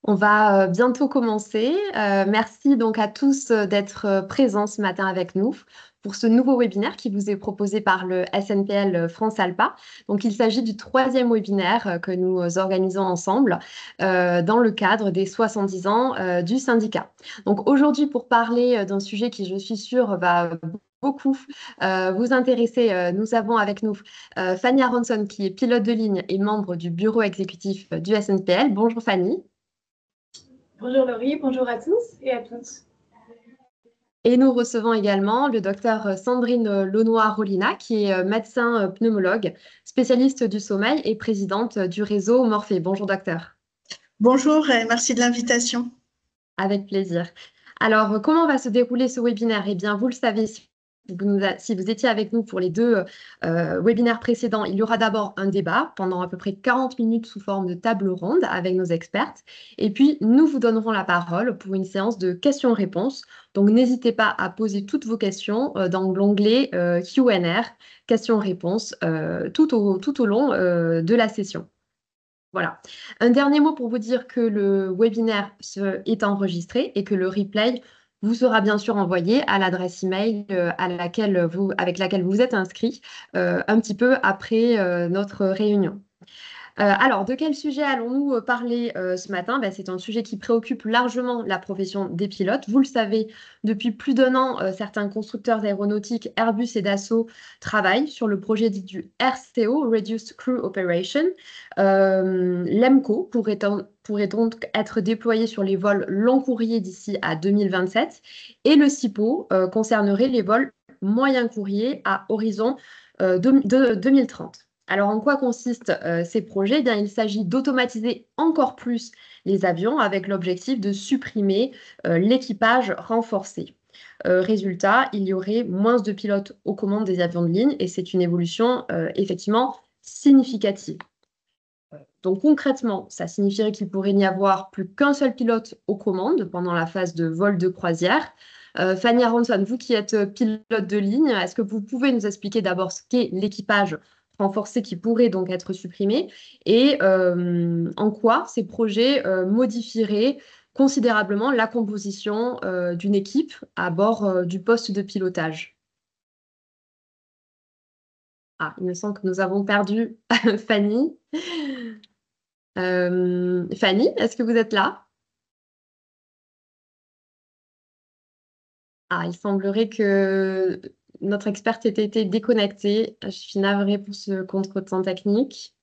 On va bientôt commencer. Merci donc à tous d'être présents ce matin avec nous pour ce nouveau webinaire qui vous est proposé par le SNPL France Alpa. Donc, il s'agit du troisième webinaire que nous organisons ensemble dans le cadre des 70 ans du syndicat. Donc, aujourd'hui, pour parler d'un sujet qui, je suis sûre, va beaucoup vous intéresser, nous avons avec nous Fanny Aronson, qui est pilote de ligne et membre du bureau exécutif du SNPL. Bonjour Fanny. Bonjour Laurie, bonjour à tous et à toutes. Et nous recevons également le docteur Sandrine Launoy-Rolina, qui est médecin pneumologue, spécialiste du sommeil et présidente du réseau Morphée. Bonjour docteur. Bonjour et merci de l'invitation. Avec plaisir. Alors, comment va se dérouler ce webinaire? Eh bien, vous le savez, si vous étiez avec nous pour les deux webinaires précédents, il y aura d'abord un débat pendant à peu près 40 minutes sous forme de table ronde avec nos expertes. Et puis, nous vous donnerons la parole pour une séance de questions-réponses. Donc, n'hésitez pas à poser toutes vos questions dans l'onglet Q&A, questions-réponses, tout au long de la session. Voilà. Un dernier mot pour vous dire que le webinaire est enregistré et que le replay vous sera bien sûr envoyé à l'adresse email avec laquelle vous êtes inscrit un petit peu après notre réunion. Alors, de quel sujet allons-nous parler ce matin? C'est un sujet qui préoccupe largement la profession des pilotes. Vous le savez, depuis plus d'1 an, certains constructeurs aéronautiques, Airbus et Dassault, travaillent sur le projet dit du RCO, Reduced Crew Operation. L'EMCO pourrait donc être déployé sur les vols long courrier d'ici à 2027 et le CIPO concernerait les vols moyen courrier à horizon 2030. Alors, en quoi consistent ces projets? Eh bien, il s'agit d'automatiser encore plus les avions avec l'objectif de supprimer l'équipage renforcé. Résultat, il y aurait moins de pilotes aux commandes des avions de ligne et c'est une évolution effectivement significative. Donc concrètement, ça signifierait qu'il pourrait n'y avoir plus qu'un seul pilote aux commandes pendant la phase de vol de croisière. Fanny Aronson, vous qui êtes pilote de ligne, est-ce que vous pouvez nous expliquer d'abord ce qu'est l'équipage renforcé qui pourrait donc être supprimé et en quoi ces projets modifieraient considérablement la composition d'une équipe à bord du poste de pilotage? Ah, il me semble que nous avons perdu Fanny. Fanny, est-ce que vous êtes là? Ah, il semblerait que notre experte ait été déconnectée. Je suis navrée pour ce contretemps technique.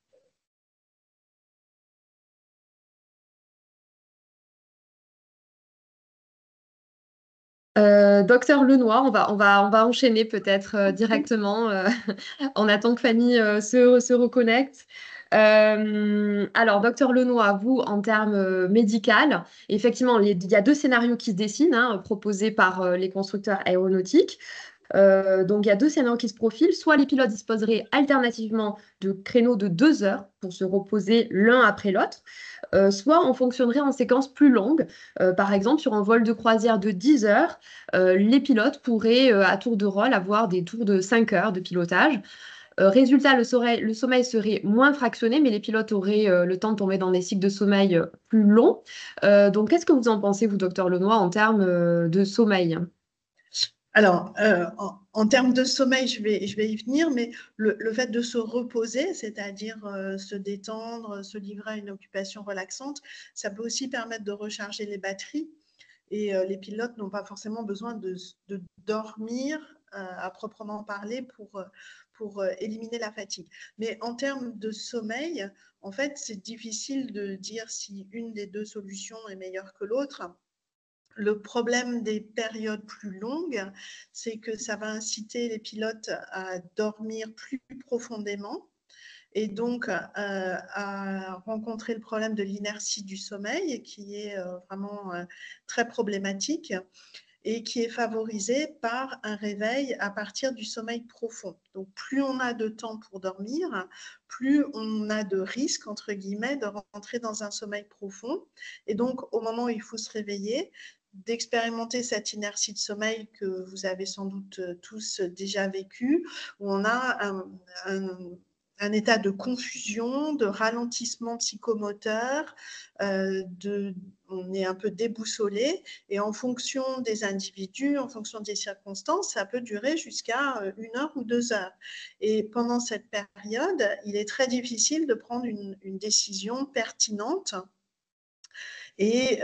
Docteur Lenoir, on va enchaîner peut-être directement. On attend que Fanny se reconnecte. Alors, docteur Lenoir, vous, en termes médicaux, effectivement, il y a deux scénarios qui se dessinent, hein, proposés par les constructeurs aéronautiques. Donc, il y a deux scénarios qui se profilent. Soit les pilotes disposeraient alternativement de créneaux de 2 heures pour se reposer l'un après l'autre, soit on fonctionnerait en séquence plus longue. Par exemple, sur un vol de croisière de 10 heures, les pilotes pourraient, à tour de rôle, avoir des tours de 5 heures de pilotage. Résultat, le sommeil serait moins fractionné, mais les pilotes auraient le temps de tomber dans des cycles de sommeil plus longs. Donc, qu'est-ce que vous en pensez, vous, docteur Lenoir, en termes de sommeil? Alors, en termes de sommeil, je vais y venir, mais le fait de se reposer, c'est-à-dire se détendre, se livrer à une occupation relaxante, ça peut aussi permettre de recharger les batteries. Et les pilotes n'ont pas forcément besoin de dormir à proprement parler pour éliminer la fatigue. Mais en termes de sommeil, en fait, c'est difficile de dire si une des deux solutions est meilleure que l'autre. Le problème des périodes plus longues, c'est que ça va inciter les pilotes à dormir plus profondément et donc à rencontrer le problème de l'inertie du sommeil qui est vraiment très problématique et qui est favorisé par un réveil à partir du sommeil profond. Donc plus on a de temps pour dormir, plus on a de risques, entre guillemets, de rentrer dans un sommeil profond. Et donc au moment où il faut se réveiller, d'expérimenter cette inertie de sommeil que vous avez sans doute tous déjà vécu, où on a un état de confusion, de ralentissement psychomoteur, on est un peu déboussolé, et en fonction des individus, en fonction des circonstances, ça peut durer jusqu'à 1 heure ou 2 heures. Et pendant cette période, il est très difficile de prendre une décision pertinente. Et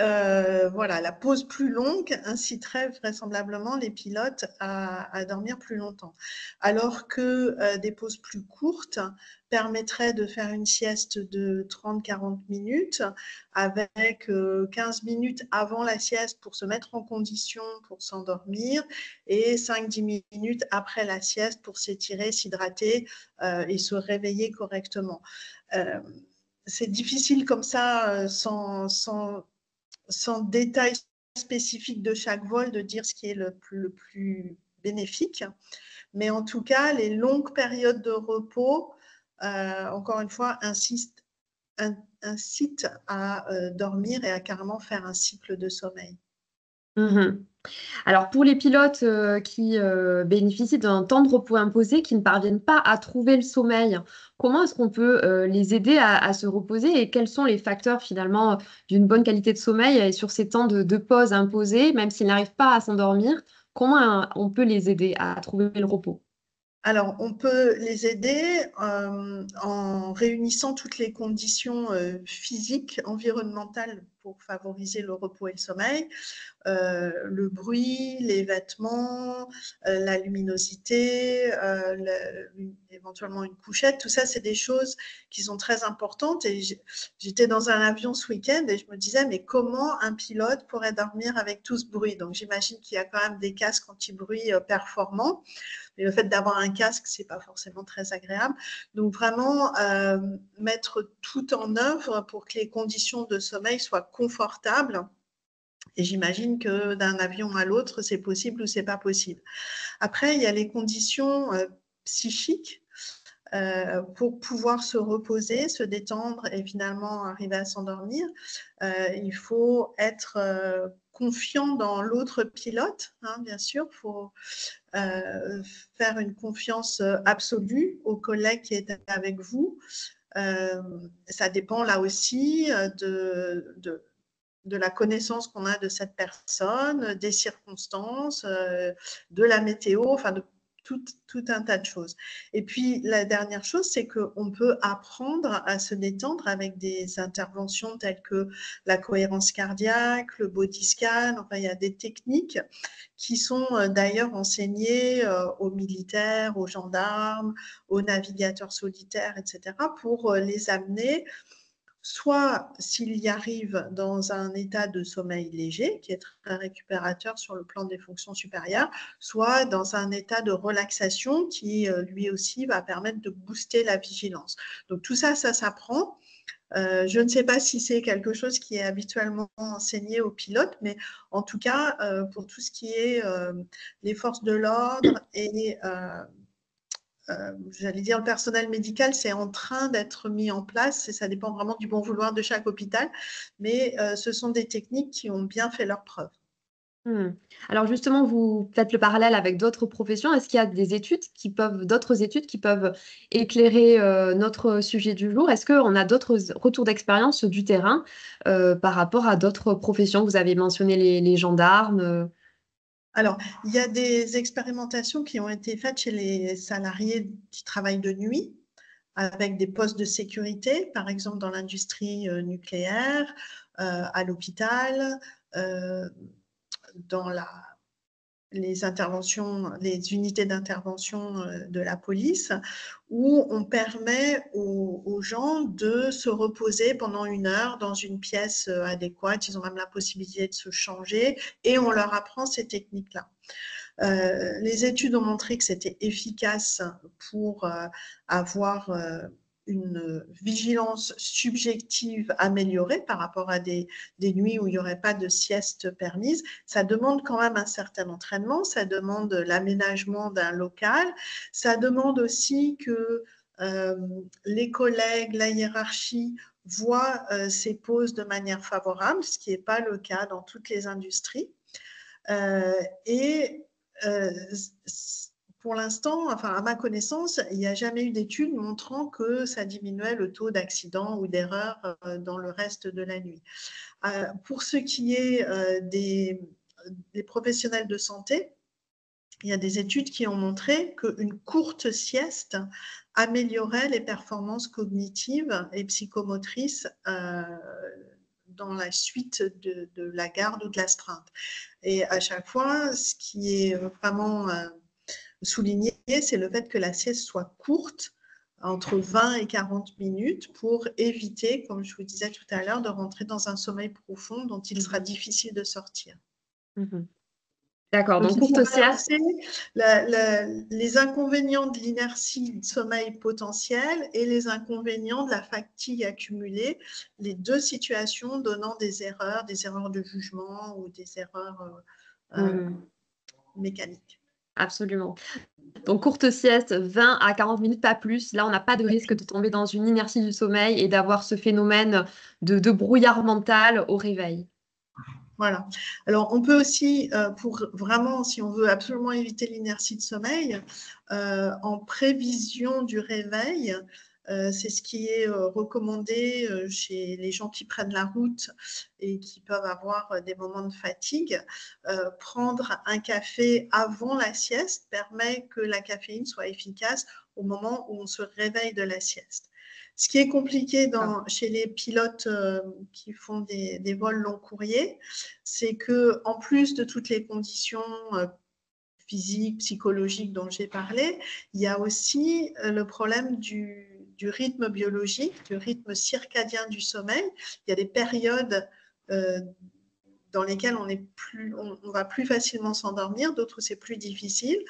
voilà, la pause plus longue inciterait vraisemblablement les pilotes à dormir plus longtemps. Alors que des pauses plus courtes permettraient de faire une sieste de 30-40 minutes avec 15 minutes avant la sieste pour se mettre en condition pour s'endormir et 5-10 minutes après la sieste pour s'étirer, s'hydrater et se réveiller correctement. C'est difficile comme ça, sans détail spécifique de chaque vol, de dire ce qui est le plus bénéfique. Mais en tout cas, les longues périodes de repos, encore une fois, incitent à dormir et à carrément faire un cycle de sommeil. Mhm. Alors, pour les pilotes qui bénéficient d'un temps de repos imposé, qui ne parviennent pas à trouver le sommeil, comment est-ce qu'on peut les aider à se reposer et quels sont les facteurs finalement d'une bonne qualité de sommeil et sur ces temps de pause imposés, même s'ils n'arrivent pas à s'endormir, comment on peut les aider à trouver le repos? Alors, on peut les aider en réunissant toutes les conditions physiques, environnementales pour favoriser le repos et le sommeil. Le bruit, les vêtements, la luminosité, éventuellement une couchette, tout ça, c'est des choses qui sont très importantes. Et j'étais dans un avion ce week-end et je me disais, mais comment un pilote pourrait dormir avec tout ce bruit? Donc, j'imagine qu'il y a quand même des casques anti-bruit performants. Mais le fait d'avoir un casque, ce n'est pas forcément très agréable. Donc, vraiment, mettre tout en œuvre pour que les conditions de sommeil soient confortables. Et j'imagine que d'un avion à l'autre, c'est possible ou c'est pas possible. Après, il y a les conditions psychiques pour pouvoir se reposer, se détendre et finalement arriver à s'endormir. Il faut être confiant dans l'autre pilote, hein, bien sûr. Il faut faire une confiance absolue au collègue qui est avec vous. Ça dépend là aussi de la connaissance qu'on a de cette personne, des circonstances, de la météo, enfin de tout un tas de choses. Et puis la dernière chose, c'est qu'on peut apprendre à se détendre avec des interventions telles que la cohérence cardiaque, le body scan, enfin il y a des techniques qui sont d'ailleurs enseignées aux militaires, aux gendarmes, aux navigateurs solitaires, etc., pour les amener soit s'il y arrive dans un état de sommeil léger, qui est très récupérateur sur le plan des fonctions supérieures, soit dans un état de relaxation qui, lui aussi, va permettre de booster la vigilance. Donc tout ça, ça s'apprend. Je ne sais pas si c'est quelque chose qui est habituellement enseigné aux pilotes, mais en tout cas, pour tout ce qui est les forces de l'ordre et j'allais dire le personnel médical, c'est en train d'être mis en place et ça dépend vraiment du bon vouloir de chaque hôpital, mais ce sont des techniques qui ont bien fait leurs preuves. Alors justement, vous faites le parallèle avec d'autres professions. Est-ce qu'il y a d'autres études qui peuvent éclairer notre sujet du jour? Est-ce qu'on a d'autres retours d'expérience du terrain par rapport à d'autres professions? Vous avez mentionné les gendarmes. Alors, il y a des expérimentations qui ont été faites chez les salariés qui travaillent de nuit, avec des postes de sécurité, par exemple dans l'industrie nucléaire, à l'hôpital, dans les interventions, les unités d'intervention de la police, où on permet aux gens de se reposer pendant 1 heure dans une pièce adéquate. Ils ont même la possibilité de se changer et on leur apprend ces techniques-là. Les études ont montré que c'était efficace pour avoir une vigilance subjective améliorée par rapport à des nuits où il n'y aurait pas de sieste permise. Ça demande quand même un certain entraînement, ça demande l'aménagement d'un local, ça demande aussi que les collègues, la hiérarchie voient ces pauses de manière favorable, ce qui n'est pas le cas dans toutes les industries. Et pour l'instant, enfin, à ma connaissance, il n'y a jamais eu d'études montrant que ça diminuait le taux d'accidents ou d'erreurs dans le reste de la nuit. Pour ce qui est des professionnels de santé, il y a des études qui ont montré qu'une courte sieste améliorait les performances cognitives et psychomotrices dans la suite de la garde ou de l'astreinte. Et à chaque fois, ce qui est vraiment souligné, c'est le fait que la sieste soit courte, entre 20 et 40 minutes, pour éviter, comme je vous disais tout à l'heure, de rentrer dans un sommeil profond dont il sera difficile de sortir. D'accord, donc il faut courte sieste. balancer les inconvénients de l'inertie de sommeil potentielle et les inconvénients de la fatigue accumulée, les deux situations donnant des erreurs de jugement ou des erreurs mécaniques. Absolument. Donc, courte sieste, 20 à 40 minutes, pas plus. Là, on n'a pas de risque de tomber dans une inertie du sommeil et d'avoir ce phénomène de brouillard mental au réveil. Voilà. Alors, on peut aussi, pour vraiment, si on veut absolument éviter l'inertie de sommeil, en prévision du réveil, c'est ce qui est recommandé chez les gens qui prennent la route et qui peuvent avoir des moments de fatigue. Prendre un café avant la sieste permet que la caféine soit efficace au moment où on se réveille de la sieste. Ce qui est compliqué chez les pilotes qui font des vols long courrier, c'est qu'en plus de toutes les conditions physiques, psychologiques dont j'ai parlé, il y a aussi le problème du rythme biologique, du rythme circadien du sommeil. Il y a des périodes dans lesquelles on va plus facilement s'endormir, d'autres où c'est plus difficile.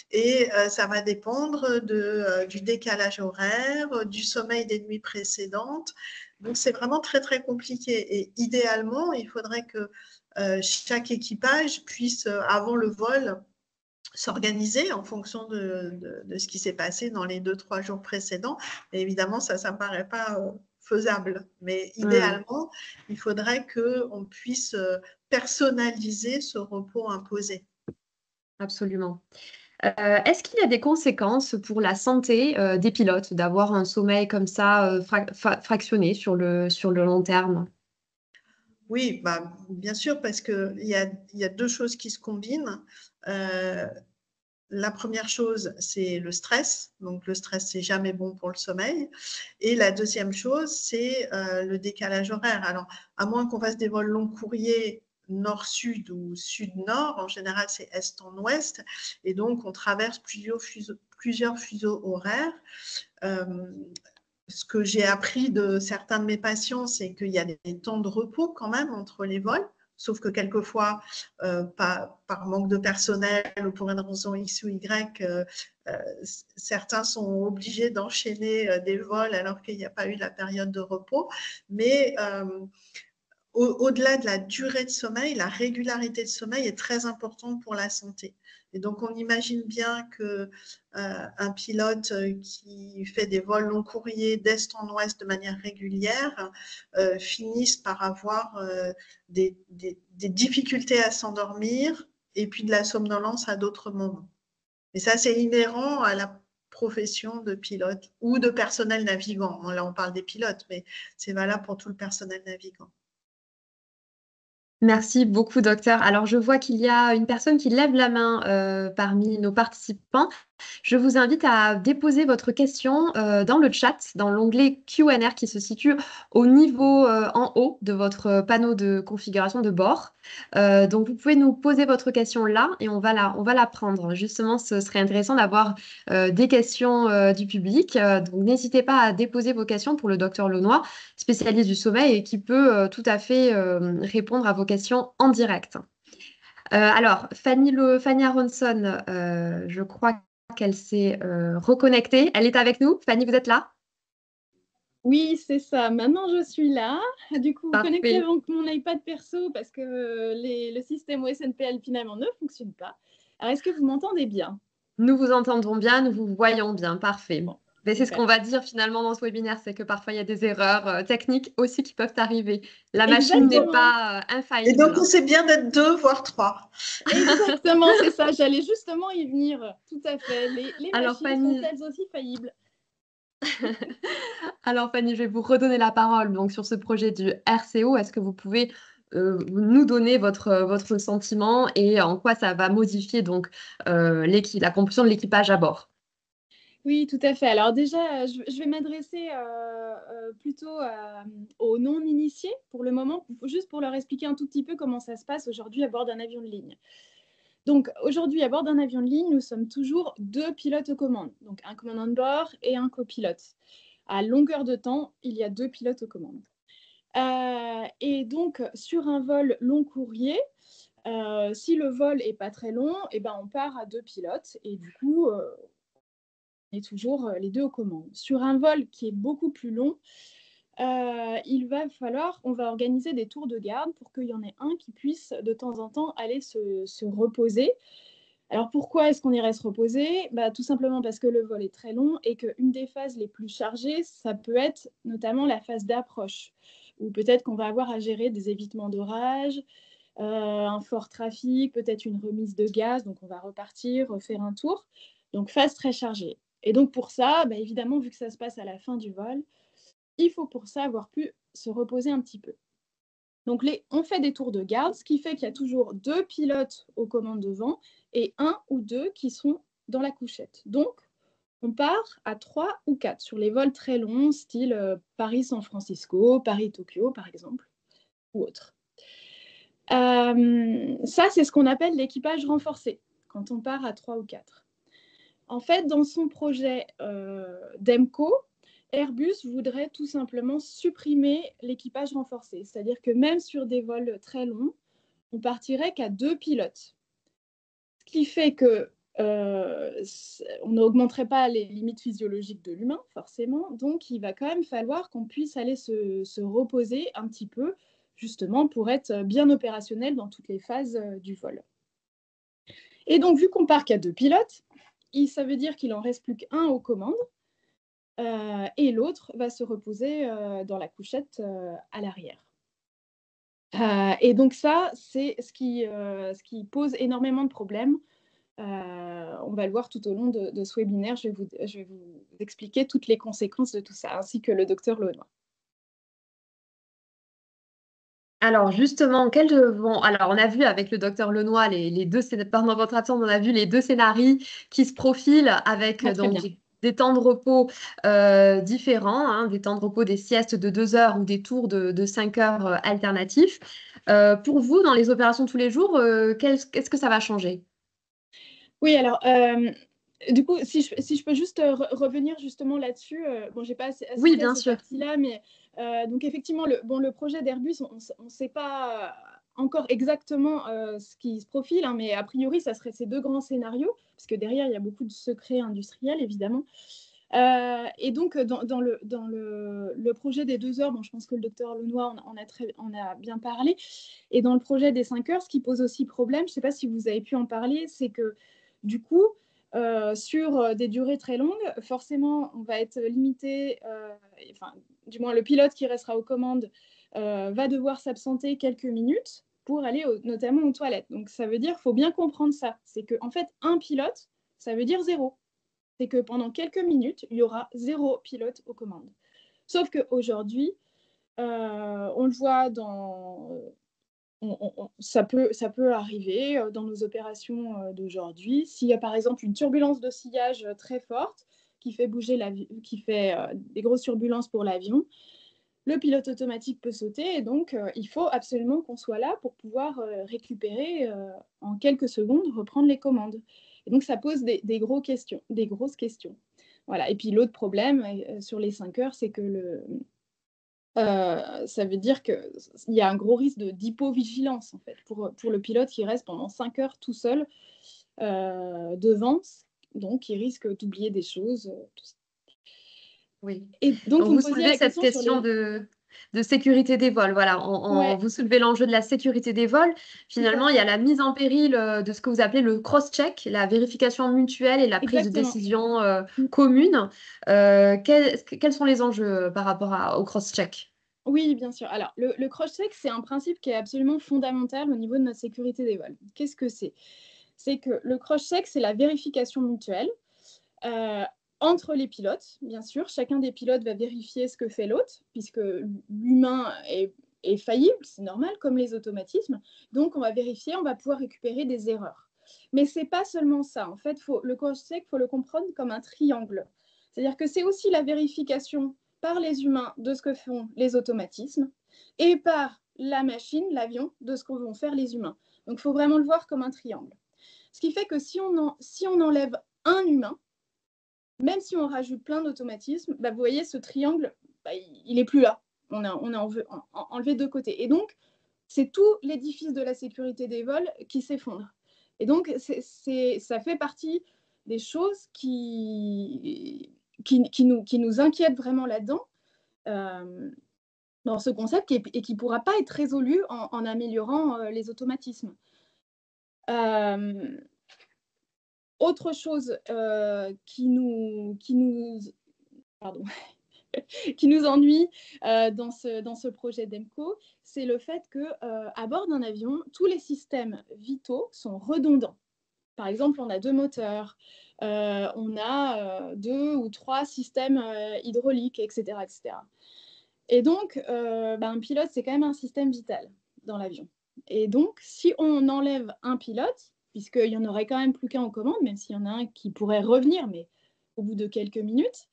Et ça va dépendre du décalage horaire, du sommeil des nuits précédentes. Donc, c'est vraiment très, très compliqué. Et idéalement, il faudrait que chaque équipage puisse, avant le vol, s'organiser en fonction de ce qui s'est passé dans les 2-3 jours précédents. Et évidemment, ça ne me paraît pas faisable. Mais idéalement, il faudrait qu'on puisse personnaliser ce repos imposé. Absolument. Est-ce qu'il y a des conséquences pour la santé des pilotes d'avoir un sommeil comme ça fractionné sur le long terme? Oui, bien sûr, parce qu'il y a deux choses qui se combinent. La première chose, c'est le stress. Donc, le stress, c'est jamais bon pour le sommeil. Et la deuxième chose, c'est le décalage horaire. Alors, à moins qu'on fasse des vols long courrier nord-sud ou sud-nord, en général, c'est est en ouest. Et donc, on traverse plusieurs fuseaux horaires. Ce que j'ai appris de certains de mes patients, c'est qu'il y a des temps de repos quand même entre les vols, sauf que quelquefois, par manque de personnel ou pour une raison X ou Y, certains sont obligés d'enchaîner des vols alors qu'il n'y a pas eu la période de repos. Mais au-delà de la durée de sommeil, la régularité de sommeil est très importante pour la santé. Et donc, on imagine bien qu'un pilote qui fait des vols long courriers d'est en ouest de manière régulière finisse par avoir des difficultés à s'endormir et puis de la somnolence à d'autres moments. Et ça, c'est inhérent à la profession de pilote ou de personnel navigant. Là, on parle des pilotes, mais c'est valable pour tout le personnel navigant. Merci beaucoup, docteur. Alors, je vois qu'il y a une personne qui lève la main parmi nos participants. Je vous invite à déposer votre question dans le chat, dans l'onglet Q&A qui se situe au niveau en haut de votre panneau de configuration de bord. Donc, vous pouvez nous poser votre question là et on va la prendre. Justement, ce serait intéressant d'avoir des questions du public. Donc, n'hésitez pas à déposer vos questions pour le docteur Launois, spécialiste du sommeil et qui peut tout à fait répondre à vos questions en direct. Alors, Fanny Aronson, je crois qu'elle s'est reconnectée. Elle est avec nous. Fanny, vous êtes là? Oui, c'est ça. Maintenant, je suis là. Du coup, Parfait. connectez avec mon iPad perso parce que le système OSNPL finalement ne fonctionne pas. Alors, est-ce que vous m'entendez bien? Nous vous entendons bien, nous vous voyons bien. Parfait. Bon. Mais c'est ce Super. qu'on va dire finalement dans ce webinaire, c'est que parfois il y a des erreurs techniques aussi qui peuvent arriver. La machine n'est Exactement. pas Et infaillible. donc, c'est bien d'être 2, voire 3. Exactement, c'est ça. J'allais justement y venir. Tout à fait. Les Alors machines sont Fanny, elles aussi faillibles. alors Fanny, je vais vous redonner la parole donc sur ce projet du RCO. Est-ce que vous pouvez nous donner votre sentiment et en quoi ça va modifier donc la composition de l'équipage à bord? Oui, tout à fait. Alors déjà, je vais m'adresser plutôt aux non-initiés pour le moment, juste pour leur expliquer un tout petit peu comment ça se passe aujourd'hui à bord d'un avion de ligne. Donc aujourd'hui, à bord d'un avion de ligne, nous sommes toujours 2 pilotes aux commandes, donc un commandant de bord et un copilote. À longueur de temps, il y a 2 pilotes aux commandes. Et donc, sur un vol long courrier, si le vol n'est pas très long, eh ben, on part à 2 pilotes et du coup, on est toujours les 2 aux commandes. Sur un vol qui est beaucoup plus long, on va organiser des tours de garde pour qu'il y en ait un qui puisse de temps en temps aller se reposer. Alors pourquoi est-ce qu'on irait se reposer? Tout simplement parce que le vol est très long et qu'une des phases les plus chargées, ça peut être notamment la phase d'approche, où peut-être qu'on va avoir à gérer des évitements d'orage, un fort trafic, peut-être une remise de gaz, donc on va repartir, faire un tour. Donc phase très chargée. Et donc pour ça, évidemment, vu que ça se passe à la fin du vol, il faut pour ça avoir pu se reposer un petit peu. Donc on fait des tours de garde, ce qui fait qu'il y a toujours 2 pilotes aux commandes devant et 1 ou 2 qui sont dans la couchette. Donc on part à 3 ou 4 sur les vols très longs, style Paris-San Francisco, Paris-Tokyo par exemple, ou autre. Ça, c'est ce qu'on appelle l'équipage renforcé, quand on part à 3 ou 4. En fait, dans son projet d'EMCO, Airbus voudrait tout simplement supprimer l'équipage renforcé. C'est-à-dire que même sur des vols très longs, on partirait qu'à 2 pilotes. Ce qui fait que on n'augmenterait pas les limites physiologiques de l'humain, forcément. Donc, il va quand même falloir qu'on puisse aller se reposer un petit peu, justement, pour être bien opérationnel dans toutes les phases du vol. Et donc, vu qu'on part qu'à 2 pilotes, ça veut dire qu'il en reste plus qu'un aux commandes. Et l'autre va se reposer dans la couchette à l'arrière. Et donc ça, c'est ce qui pose énormément de problèmes. On va le voir tout au long de ce webinaire. Je vais vous expliquer toutes les conséquences de tout ça, ainsi que le docteur Launois. Alors justement, alors on a vu avec le docteur Lenoir pendant votre absence, on a vu les 2 scénarios qui se profilent avec Très donc bien. des temps de repos différents, hein, des temps de repos, des siestes de 2 heures ou des tours de 5 heures alternatifs. Pour vous, dans les opérations de tous les jours, qu'est-ce que ça va changer? Oui, alors, du coup, si je peux juste revenir justement là-dessus, bon, j'ai pas Oui, assisté à bien cette sûr. partie-là, mais donc effectivement, le projet d'Airbus, on ne sait pas encore exactement ce qui se profile, hein, mais a priori, ça serait ces 2 grands scénarios, parce que derrière, il y a beaucoup de secrets industriels, évidemment. Et donc, dans le projet des 2 heures, bon, je pense que le docteur Lenoir en a bien parlé, et dans le projet des 5 heures, ce qui pose aussi problème, je ne sais pas si vous avez pu en parler, c'est que du coup, sur des durées très longues, forcément, on va être limité, enfin, du moins le pilote qui restera aux commandes va devoir s'absenter quelques minutes pour aller notamment aux toilettes. Donc ça veut dire, il faut bien comprendre ça, c'est qu'en fait, un pilote, ça veut dire 0. C'est que pendant quelques minutes, il y aura 0 pilote aux commandes. Sauf qu'aujourd'hui, on le voit ça peut arriver dans nos opérations d'aujourd'hui. S'il y a par exemple une turbulence de sillage très forte qui fait des grosses turbulences pour l'avion, le pilote automatique peut sauter et donc il faut absolument qu'on soit là pour pouvoir récupérer en quelques secondes, reprendre les commandes. Et donc ça pose des grosses questions. Voilà. Et puis l'autre problème sur les 5 heures, c'est que ça veut dire qu'il y a un gros risque d'hypovigilance en fait, pour le pilote qui reste pendant 5 heures tout seul devant, donc il risque d'oublier des choses. Tout ça. Oui. Et donc Donc vous vous me posiez soulevez la cette question sur question les... de de sécurité des vols. Voilà, Ouais, vous soulevez l'enjeu de la sécurité des vols. tout à Finalement, il y a fait. la mise en péril de ce que vous appelez le cross-check, la vérification mutuelle et la prise de Exactement. décision commune. Quels sont les enjeux par rapport au cross-check? Oui, bien sûr. Alors, le cross-check, c'est un principe qui est absolument fondamental au niveau de notre sécurité des vols. Qu'est-ce que c'est? C'est que le cross-check, c'est la vérification mutuelle euh, entre les pilotes, bien sûr. Chacun des pilotes va vérifier ce que fait l'autre, puisque l'humain est faillible, c'est normal, comme les automatismes. Donc, on va vérifier, on va pouvoir récupérer des erreurs. Mais ce n'est pas seulement ça. En fait, le cross-check, il faut le comprendre comme un triangle. C'est-à-dire que c'est aussi la vérification par les humains de ce que font les automatismes et par la machine, l'avion, de ce que vont faire les humains. Donc, il faut vraiment le voir comme un triangle. Ce qui fait que si on enlève un humain, même si on rajoute plein d'automatismes, bah, vous voyez, ce triangle, bah, il n'est plus là. On a enlevé deux côtés. Et donc, c'est tout l'édifice de la sécurité des vols qui s'effondre. Et donc, ça fait partie des choses qui nous inquiètent vraiment là-dedans, dans ce concept, et qui ne pourra pas être résolu en améliorant les automatismes. Autre chose pardon, qui nous ennuie dans ce projet d'EMCO, c'est le fait qu'à bord d'un avion, tous les systèmes vitaux sont redondants. Par exemple, on a deux moteurs, on a deux ou trois systèmes hydrauliques, etc., etc. Et donc, un pilote, c'est quand même un système vital dans l'avion. Et donc, si on enlève un pilote, puisqu'il n'y en aurait quand même plus qu'un aux commandes, même s'il y en a un qui pourrait revenir, mais au bout de quelques minutes,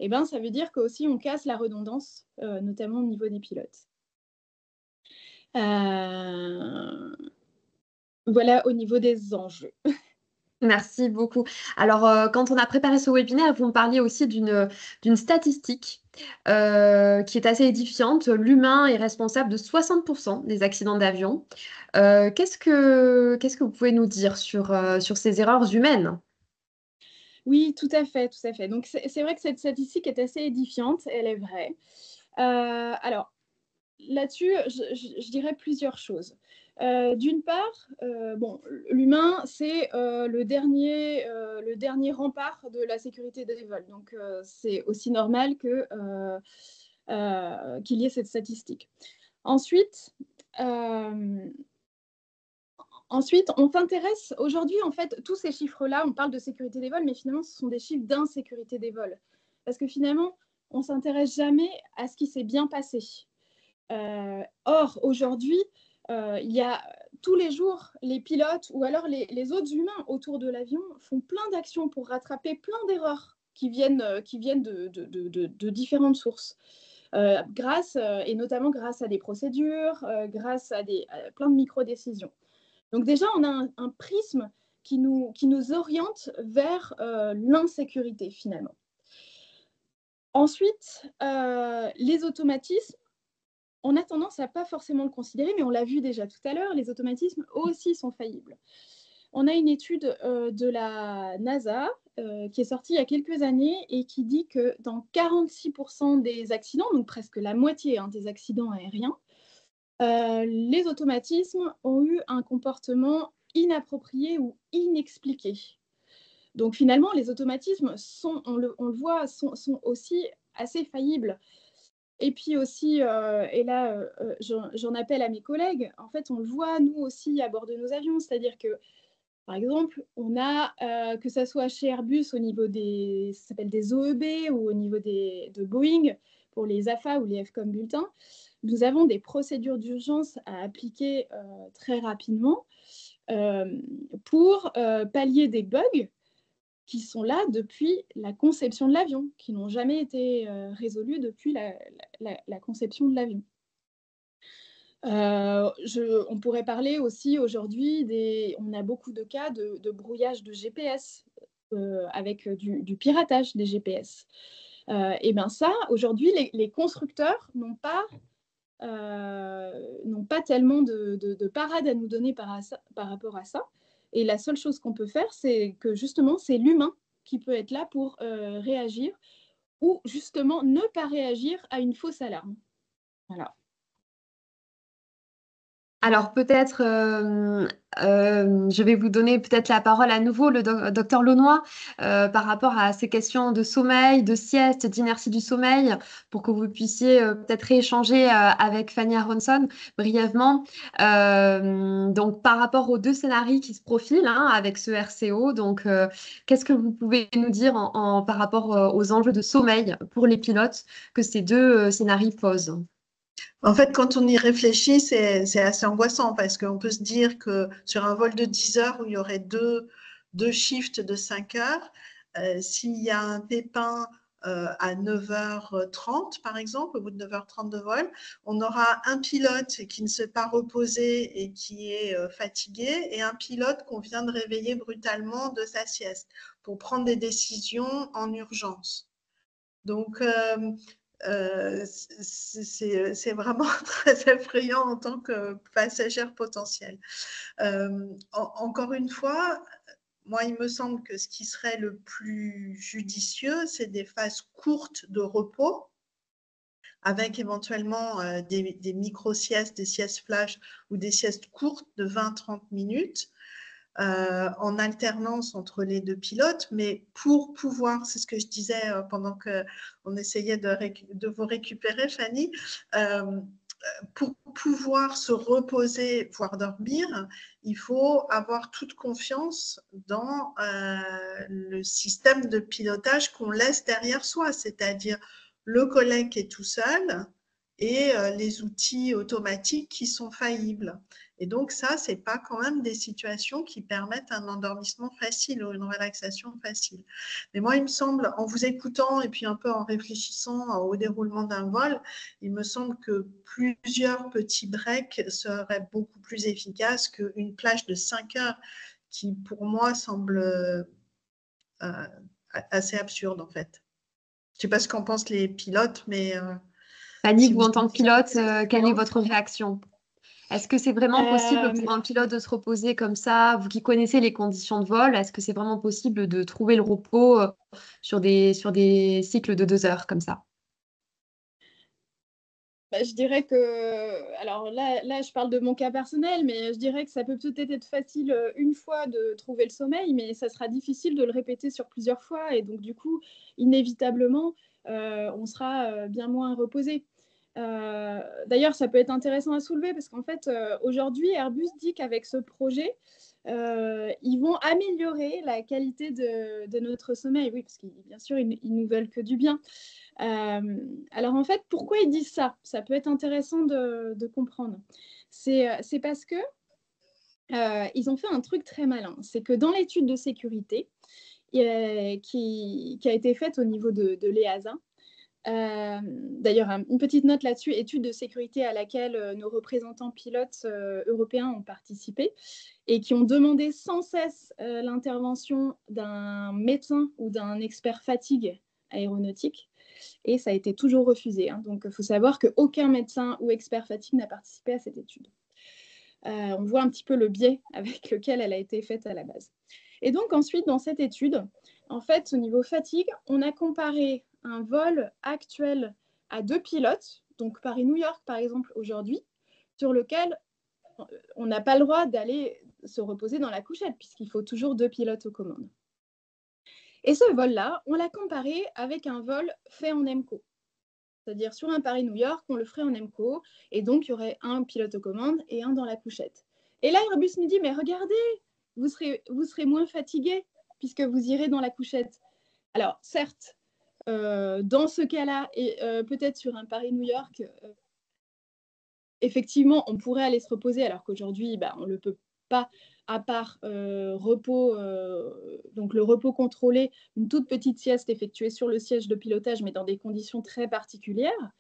eh ben, ça veut dire qu'aussi on casse la redondance, notamment au niveau des pilotes. Voilà au niveau des enjeux. Merci beaucoup. Alors, quand on a préparé ce webinaire, vous me parliez aussi d'une statistique qui est assez édifiante. L'humain est responsable de 60% des accidents d'avion. Qu'est-ce que vous pouvez nous dire sur ces erreurs humaines? Oui, tout à fait, tout à fait. Donc, c'est vrai que cette statistique est assez édifiante, elle est vraie. Alors, là-dessus, je dirais plusieurs choses. D'une part, l'humain, c'est le dernier rempart de la sécurité des vols. Donc, c'est aussi normal qu'il y ait cette statistique. Ensuite, on s'intéresse aujourd'hui, en fait, tous ces chiffres-là, on parle de sécurité des vols, mais finalement, ce sont des chiffres d'insécurité des vols. Parce que finalement, on ne s'intéresse jamais à ce qui s'est bien passé. Or, aujourd'hui, il y a tous les jours, les pilotes ou alors les autres humains autour de l'avion font plein d'actions pour rattraper plein d'erreurs qui viennent de différentes sources. Et notamment grâce à des procédures, grâce à plein de micro-décisions. Donc déjà, on a un prisme qui nous oriente vers l'insécurité finalement. Ensuite, les automatismes, on a tendance à pas forcément le considérer, mais on l'a vu déjà tout à l'heure, les automatismes aussi sont faillibles. On a une étude de la NASA qui est sortie il y a quelques années et qui dit que dans 46% des accidents, donc presque la moitié des accidents aériens, les automatismes ont eu un comportement inapproprié ou inexpliqué. Donc finalement, les automatismes on le voit, sont aussi assez faillibles. Et puis aussi, et là, j'en appelle à mes collègues, en fait, on le voit, nous aussi, à bord de nos avions, c'est-à-dire que, par exemple, on a, que ça soit chez Airbus au niveau ça s'appelle des OEB, ou au niveau de Boeing, pour les AFA ou les FCOM bulletins, nous avons des procédures d'urgence à appliquer très rapidement pour pallier des bugs qui sont là depuis la conception de l'avion, qui n'ont jamais été résolus depuis la conception de l'avion. On pourrait parler aussi aujourd'hui, on a beaucoup de cas de brouillage de GPS avec du piratage des GPS. Et bien ça, aujourd'hui, les constructeurs n'ont pas tellement de parade à nous donner par rapport à ça. Et la seule chose qu'on peut faire, c'est que justement, c'est l'humain qui peut être là pour réagir, ou justement ne pas réagir à une fausse alarme. Voilà. Alors peut-être, je vais vous donner peut-être la parole à nouveau, le docteur Launois, par rapport à ces questions de sommeil, de sieste, d'inertie du sommeil, pour que vous puissiez peut-être rééchanger avec Fanny Aronson brièvement. Donc par rapport aux deux scénarios qui se profilent hein, avec ce RCO, donc qu'est-ce que vous pouvez nous dire par rapport aux enjeux de sommeil pour les pilotes que ces deux scénarios posent? En fait, quand on y réfléchit, c'est assez angoissant parce qu'on peut se dire que sur un vol de 10 heures où il y aurait deux shifts de 5 heures, s'il y a un pépin à 9h30, par exemple, au bout de 9h30 de vol, on aura un pilote qui ne s'est pas reposé et qui est fatigué et un pilote qu'on vient de réveiller brutalement de sa sieste pour prendre des décisions en urgence. Donc, c'est vraiment très effrayant en tant que passagère potentielle. Encore une fois, moi, il me semble que ce qui serait le plus judicieux, c'est des phases courtes de repos, avec éventuellement des micro-siestes, des siestes flash ou des siestes courtes de 20-30 minutes. En alternance entre les deux pilotes, mais pour pouvoir, c'est ce que je disais pendant qu'on essayait de vous récupérer, Fanny, pour pouvoir se reposer, voire dormir, il faut avoir toute confiance dans le système de pilotage qu'on laisse derrière soi, c'est-à-dire le collègue qui est tout seul et les outils automatiques qui sont faillibles. Et donc ça, ce n'est pas quand même des situations qui permettent un endormissement facile ou une relaxation facile. Mais moi, il me semble, en vous écoutant et puis un peu en réfléchissant au déroulement d'un vol, il me semble que plusieurs petits breaks seraient beaucoup plus efficaces qu'une plage de 5 heures qui, pour moi, semble assez absurde en fait. Je ne sais pas ce qu'en pensent les pilotes, mais Fanny, si vous vous... en tant que pilote, quelle est votre réaction? Est-ce que c'est vraiment possible pour un pilote de se reposer comme ça, vous qui connaissez les conditions de vol, est-ce que c'est vraiment possible de trouver le repos sur des cycles de 2 heures comme ça? Je dirais que, alors là, je parle de mon cas personnel, mais je dirais que ça peut peut-être être facile une fois de trouver le sommeil, mais ça sera difficile de le répéter sur plusieurs fois. Et donc, du coup, inévitablement, on sera bien moins reposé. D'ailleurs, ça peut être intéressant à soulever parce qu'en fait, aujourd'hui, Airbus dit qu'avec ce projet, ils vont améliorer la qualité de notre sommeil. Oui, parce qu'ils, bien sûr, ils nous veulent que du bien. Alors en fait, pourquoi ils disent ça? Ça peut être intéressant de comprendre. C'est parce que ils ont fait un truc très malin. C'est que dans l'étude de sécurité qui a été faite au niveau de l'EASA, d'ailleurs, une petite note là-dessus, étude de sécurité à laquelle nos représentants pilotes européens ont participé et qui ont demandé sans cesse l'intervention d'un médecin ou d'un expert fatigue aéronautique. Et ça a été toujours refusé. Hein. Donc, il faut savoir qu'aucun médecin ou expert fatigue n'a participé à cette étude. On voit un petit peu le biais avec lequel elle a été faite à la base. Et donc, ensuite, dans cette étude, en fait, au niveau fatigue, on a comparé un vol actuel à 2 pilotes, donc Paris-New York, par exemple, aujourd'hui, sur lequel on n'a pas le droit d'aller se reposer dans la couchette, puisqu'il faut toujours 2 pilotes aux commandes. Et ce vol-là, on l'a comparé avec un vol fait en EMCO. C'est-à-dire sur un Paris-New York, on le ferait en EMCO, et donc il y aurait un pilote aux commandes et un dans la couchette. Et là, Airbus nous dit, mais regardez, vous serez moins fatigué puisque vous irez dans la couchette. Alors, certes, dans ce cas-là, et peut-être sur un Paris-New York, effectivement, on pourrait aller se reposer, alors qu'aujourd'hui, on ne le peut pas, à part repos, donc le repos contrôlé, une toute petite sieste effectuée sur le siège de pilotage, mais dans des conditions très particulières.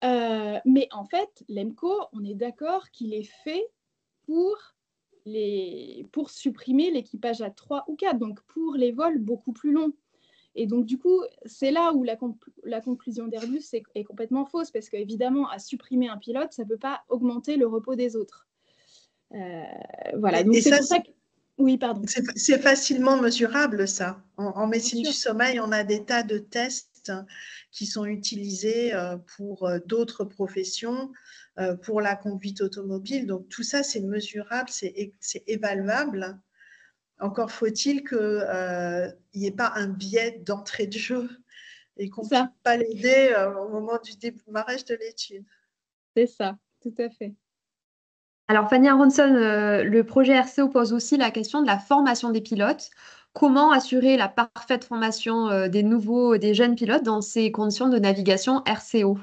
Mais en fait, l'EMCO, on est d'accord qu'il est fait pour supprimer l'équipage à 3 ou 4, donc pour les vols beaucoup plus longs. Et donc, du coup, c'est là où la conclusion d'Airbus est complètement fausse, parce qu'évidemment, à supprimer un pilote, ça ne peut pas augmenter le repos des autres. Voilà, donc c'est pour ça que... Oui, pardon. C'est facilement mesurable, ça. En médecine du sommeil, on a des tas de tests tests qui sont utilisés pour d'autres professions, pour la conduite automobile. Donc tout ça, c'est mesurable, c'est évaluable. Encore faut-il qu'il n'y ait pas un biais d'entrée de jeu et qu'on ne puisse pas l'aider au moment du démarrage de l'étude. C'est ça, tout à fait. Alors, Fanny Aronson, le projet RCO pose aussi la question de la formation des pilotes. Comment assurer la parfaite formation des jeunes pilotes dans ces conditions de navigation RCO?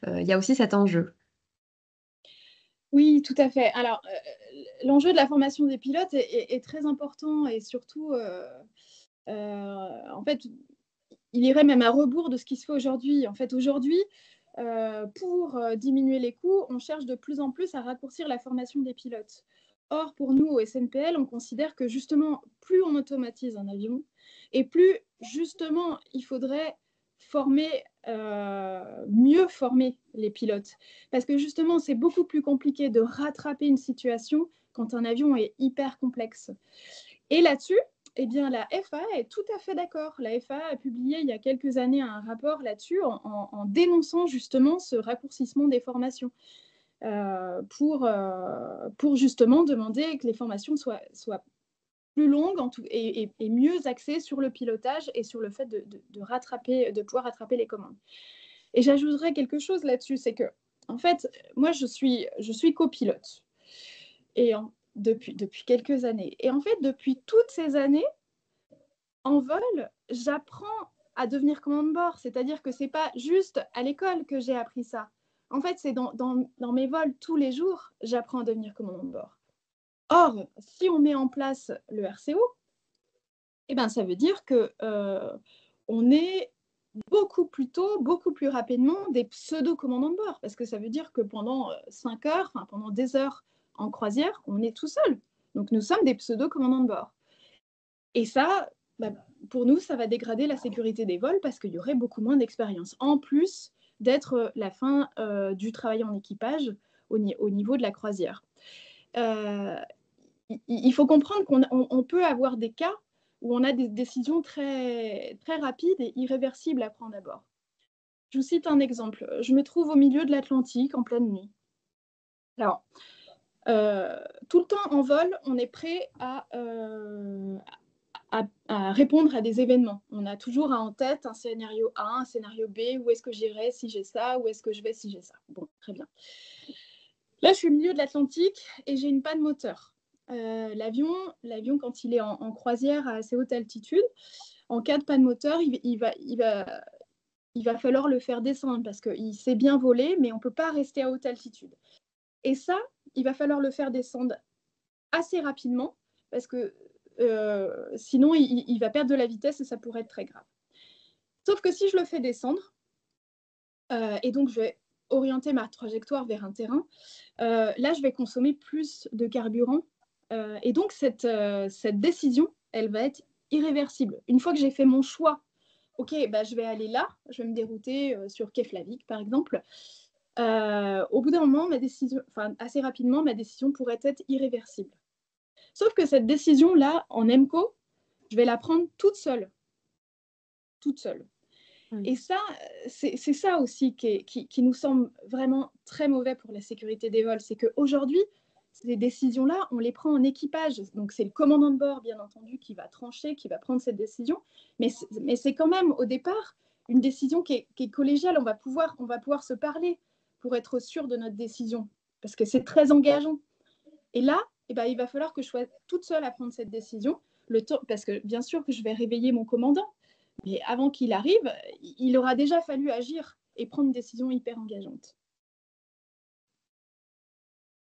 Il y a aussi cet enjeu. Oui, tout à fait. Alors, l'enjeu de la formation des pilotes est très important et surtout, en fait, il irait même à rebours de ce qui se fait aujourd'hui. En fait, aujourd'hui, pour diminuer les coûts, on cherche de plus en plus à raccourcir la formation des pilotes. Or, pour nous, au SNPL, on considère que justement, plus on automatise un avion, et plus justement, il faudrait mieux former les pilotes. Parce que justement, c'est beaucoup plus compliqué de rattraper une situation quand un avion est hyper complexe. Et là-dessus, eh bien, la FAA est tout à fait d'accord. La FAA a publié il y a quelques années un rapport là-dessus en dénonçant justement ce raccourcissement des formations pour justement demander que les formations soient plus longues et mieux axées sur le pilotage et sur le fait de pouvoir rattraper les commandes. Et j'ajouterais quelque chose là-dessus, c'est que, en fait, moi, je suis copilote depuis quelques années. Et en fait, depuis toutes ces années, en vol, j'apprends à devenir commande de bord. C'est-à-dire que ce n'est pas juste à l'école que j'ai appris ça. En fait, c'est dans mes vols tous les jours, j'apprends à devenir commandant de bord. Or, si on met en place le RCO, eh ben, ça veut dire qu'on est beaucoup plus tôt, beaucoup plus rapidement des pseudo-commandants de bord. Parce que ça veut dire que pendant 5 heures, pendant des heures en croisière, on est tout seul. Donc, nous sommes des pseudo-commandants de bord. Et ça, pour nous, ça va dégrader la sécurité des vols parce qu'il y aurait beaucoup moins d'expérience. En plus d'être la fin du travail en équipage au niveau de la croisière. Il faut comprendre qu'on peut avoir des cas où on a des décisions très, très rapides et irréversibles à prendre à bord. Je vous cite un exemple. Je me trouve au milieu de l'Atlantique en pleine nuit. Alors, tout le temps en vol, on est prêt à répondre à des événements. On a toujours en tête un scénario A, un scénario B, où est-ce que j'irai si j'ai ça, où est-ce que je vais si j'ai ça. Bon, très bien. Là, je suis au milieu de l'Atlantique et j'ai une panne moteur. L'avion, quand il est en croisière à assez haute altitude, en cas de panne moteur, il va falloir le faire descendre parce qu'il sait bien voler, mais on ne peut pas rester à haute altitude. Et ça, il va falloir le faire descendre assez rapidement parce que sinon, il va perdre de la vitesse et ça pourrait être très grave. Sauf que si je le fais descendre, et donc je vais orienter ma trajectoire vers un terrain, là, je vais consommer plus de carburant. Et donc, cette décision, elle va être irréversible. Une fois que j'ai fait mon choix, OK, je vais aller là, je vais me dérouter sur Keflavik, par exemple. Au bout d'un moment, assez rapidement, ma décision pourrait être irréversible. Sauf que cette décision-là, en EMCO, je vais la prendre toute seule. Toute seule. Et ça, c'est ça aussi qui nous semble vraiment très mauvais pour la sécurité des vols. C'est qu'aujourd'hui, ces décisions-là, on les prend en équipage. Donc, c'est le commandant de bord, bien entendu, qui va trancher, qui va prendre cette décision. Mais c'est quand même, au départ, une décision qui est collégiale. On va pouvoir se parler pour être sûr de notre décision. Parce que c'est très engageant. Et là, il va falloir que je sois toute seule à prendre cette décision. Parce que, bien sûr, que je vais réveiller mon commandant. Mais avant qu'il arrive, il aura déjà fallu agir et prendre une décision hyper engageante.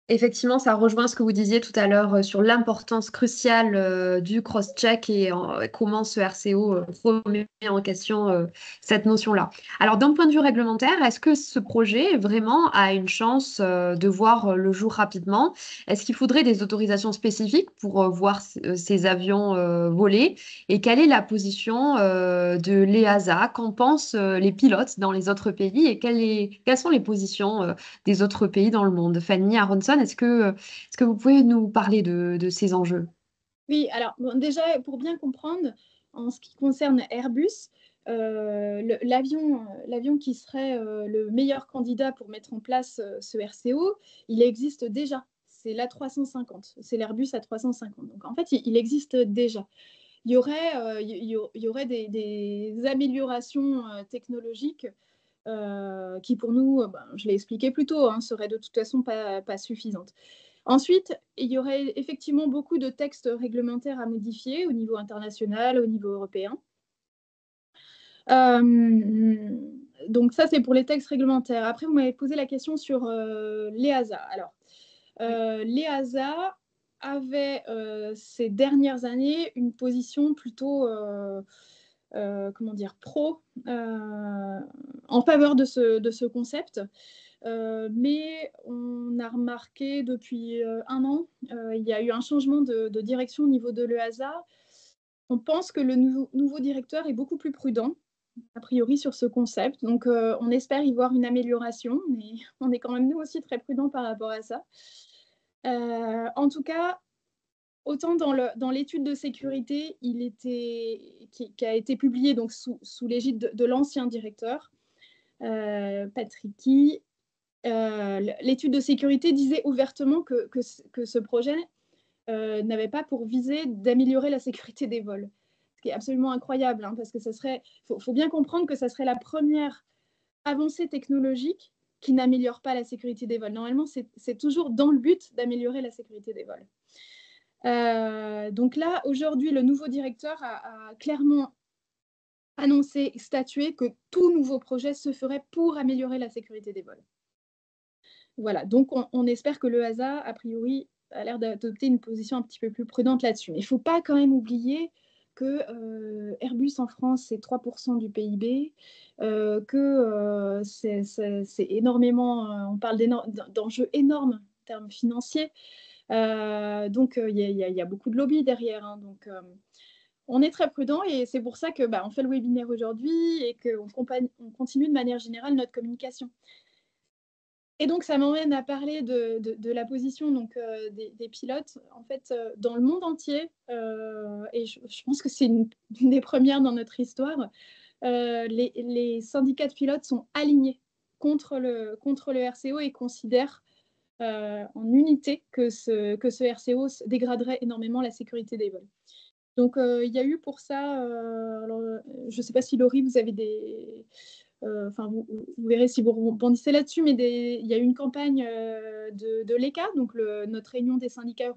Effectivement, ça rejoint ce que vous disiez tout à l'heure sur l'importance cruciale du cross-check et comment ce RCO remet en question cette notion-là. Alors, d'un point de vue réglementaire, est-ce que ce projet vraiment a une chance de voir le jour rapidement? Est-ce qu'il faudrait des autorisations spécifiques pour voir ces avions voler? Et quelle est la position de l'EASA? Qu'en pensent les pilotes dans les autres pays? Et quelles sont les positions des autres pays dans le monde? Fanny Aronson, est-ce que vous pouvez nous parler de ces enjeux? Oui, alors déjà, pour bien comprendre, en ce qui concerne Airbus, l'avion qui serait le meilleur candidat pour mettre en place ce RCO, il existe déjà. C'est l'A350, c'est l'Airbus A350. Donc en fait, il existe déjà. Il y aurait des améliorations technologiques qui, pour nous, je l'ai expliqué plus tôt, hein, seraient de toute façon pas suffisantes. Ensuite, il y aurait effectivement beaucoup de textes réglementaires à modifier au niveau international, au niveau européen. Donc ça, c'est pour les textes réglementaires. Après, vous m'avez posé la question sur l'EASA. Alors, l'EASA avait ces dernières années une position plutôt comment dire, pro en faveur de ce concept. Mais on a remarqué depuis un an, il y a eu un changement de direction au niveau de l'EASA. On pense que le nouveau directeur est beaucoup plus prudent, a priori, sur ce concept. Donc, on espère y voir une amélioration, mais on est quand même, nous aussi, très prudents par rapport à ça. En tout cas, autant dans l'étude de sécurité qui a été publiée donc, sous l'égide de l'ancien directeur, Patrick Key, l'étude de sécurité disait ouvertement que ce projet n'avait pas pour visée d'améliorer la sécurité des vols. Ce qui est absolument incroyable, hein, parce que faut bien comprendre que ça serait la première avancée technologique qui n'améliore pas la sécurité des vols. Normalement, c'est toujours dans le but d'améliorer la sécurité des vols. Donc là, aujourd'hui, le nouveau directeur a clairement annoncé, statué que tout nouveau projet se ferait pour améliorer la sécurité des vols. Voilà, donc on espère que l'EASA, a priori, a l'air d'adopter une position un petit peu plus prudente là-dessus. Mais il ne faut pas quand même oublier que Airbus en France, c'est 3% du PIB, que c'est énormément, on parle d'enjeux énormes en termes financiers. Donc, il y a beaucoup de lobby derrière. Hein, donc, on est très prudent et c'est pour ça que on fait le webinaire aujourd'hui et qu'on continue de manière générale notre communication. Et donc, ça m'emmène à parler de la position donc, des pilotes. En fait, dans le monde entier, et je pense que c'est une des premières dans notre histoire, les syndicats de pilotes sont alignés contre le RCO et considèrent en unité que ce RCO dégraderait énormément la sécurité des vols. Donc, il y a eu pour ça, alors, je ne sais pas si Laurie, vous avez des... vous verrez si vous rebondissez là-dessus, mais il y a eu une campagne de l'ECA, donc notre réunion des syndicats